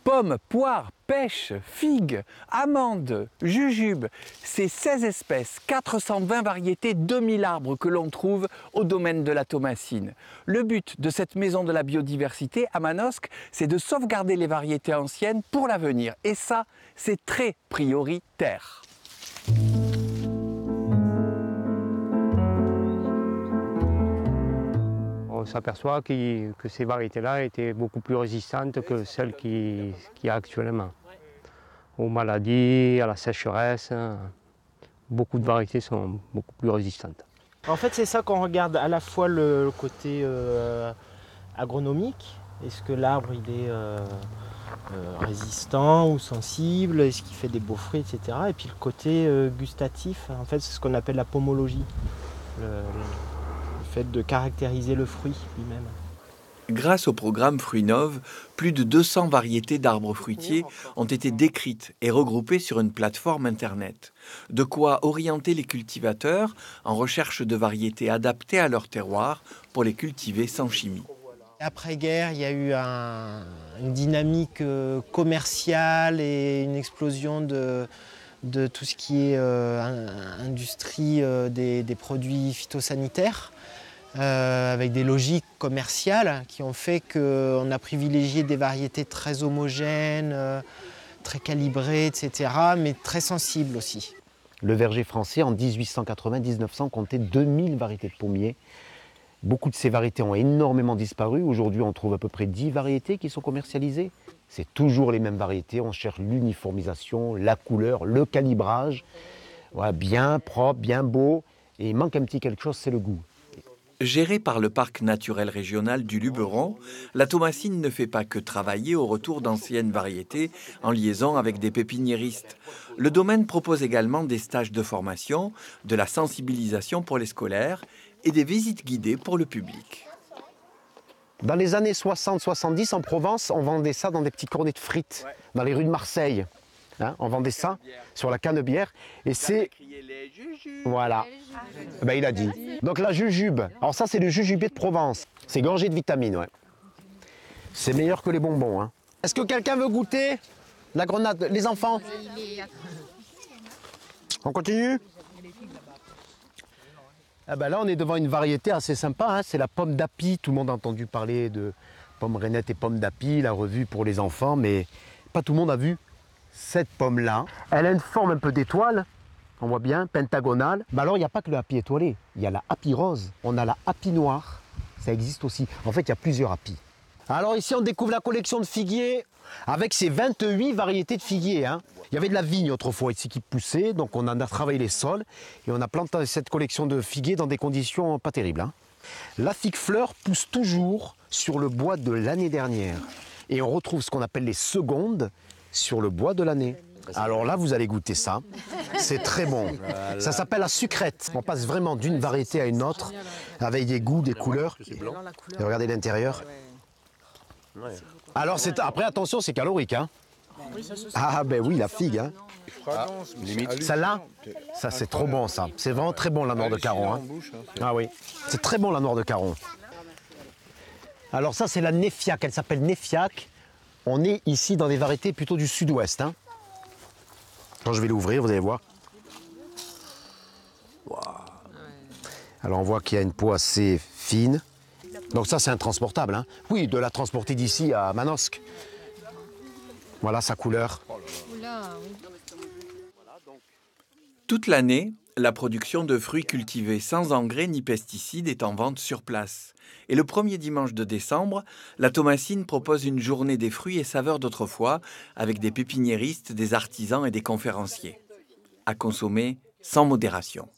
Pommes, poires, pêches, figues, amandes, jujubes, c'est 16 espèces, 420 variétés, 2000 arbres que l'on trouve au domaine de la Thomasine. Le but de cette maison de la biodiversité à Manosque, c'est de sauvegarder les variétés anciennes pour l'avenir. Et ça, c'est très prioritaire. On s'aperçoit que ces variétés-là étaient beaucoup plus résistantes que celles qu'il y a actuellement. Aux maladies, à la sécheresse, beaucoup de variétés sont beaucoup plus résistantes. En fait, c'est ça qu'on regarde, à la fois le côté agronomique. Est-ce que l'arbre il est résistant ou sensible? Est-ce qu'il fait des beaux fruits, etc. Et puis le côté gustatif, en fait, c'est ce qu'on appelle la pomologie. Le fait de caractériser le fruit lui-même. Grâce au programme Fruinov, plus de 200 variétés d'arbres fruitiers ont été décrites et regroupées sur une plateforme Internet. De quoi orienter les cultivateurs en recherche de variétés adaptées à leur terroir pour les cultiver sans chimie. Après-guerre, il y a eu une dynamique commerciale et une explosion de tout ce qui est industrie des produits phytosanitaires. Avec des logiques commerciales qui ont fait qu'on a privilégié des variétés très homogènes, très calibrées, etc., mais très sensibles aussi. Le verger français, en 1880-1900, comptait 2000 variétés de pommiers. Beaucoup de ces variétés ont énormément disparu. Aujourd'hui, on trouve à peu près 10 variétés qui sont commercialisées. C'est toujours les mêmes variétés. On cherche l'uniformisation, la couleur, le calibrage. Voilà, bien propre, bien beau. Et il manque un petit quelque chose, c'est le goût. Gérée par le parc naturel régional du Luberon, la Thomasine ne fait pas que travailler au retour d'anciennes variétés en liaison avec des pépiniéristes. Le domaine propose également des stages de formation, de la sensibilisation pour les scolaires et des visites guidées pour le public. Dans les années 60-70, en Provence, on vendait ça dans des petits cornets de frites, dans les rues de Marseille. Hein, on vendait ça sur la canebière et c'est... Voilà, ben, il a dit. Donc la jujube, alors ça c'est le jujubé de Provence. C'est gorgé de vitamines, ouais. C'est meilleur que les bonbons. Hein. Est-ce que quelqu'un veut goûter la grenade? Les enfants? On continue? Ah ben là on est devant une variété assez sympa, hein. C'est la pomme d'api. Tout le monde a entendu parler de pomme rainette et pomme d'api, la revue pour les enfants, mais pas tout le monde a vu cette pomme-là. Elle a une forme un peu d'étoile. On voit bien, pentagonale. Mais alors, il n'y a pas que le happy étoilé. Il y a la happy rose. On a la happy noire. Ça existe aussi. En fait, il y a plusieurs happy. Alors ici, on découvre la collection de figuiers avec ces 28 variétés de figuiers. Hein. Il y avait de la vigne autrefois ici qui poussait. Donc, on en a travaillé les sols. Et on a planté cette collection de figuiers dans des conditions pas terribles. Hein. La figue fleur pousse toujours sur le bois de l'année dernière. Et on retrouve ce qu'on appelle les secondes sur le bois de l'année. Alors là, vous allez goûter ça. C'est très bon. Ça s'appelle la sucrète. On passe vraiment d'une variété à une autre, avec des goûts, des couleurs. Et regardez l'intérieur. Alors, après, attention, c'est calorique. Hein. Ah ben oui, la figue. Hein. Celle-là, ça c'est trop bon, ça. C'est vraiment très bon, la noire de Caron. Hein. Ah oui, c'est très bon, la noire de Caron. Alors ça, c'est la Néfiaque. Elle s'appelle Néfiaque. On est ici dans des variétés plutôt du sud-ouest. Hein. Quand je vais l'ouvrir, vous allez voir. Wow. Alors on voit qu'il y a une peau assez fine. Donc ça c'est un transportable. Hein. Oui, de la transporter d'ici à Manosque. Voilà sa couleur. Toute l'année, la production de fruits cultivés sans engrais ni pesticides est en vente sur place. Et le premier dimanche de décembre, la Thomasine propose une journée des fruits et saveurs d'autrefois avec des pépiniéristes, des artisans et des conférenciers. À consommer sans modération.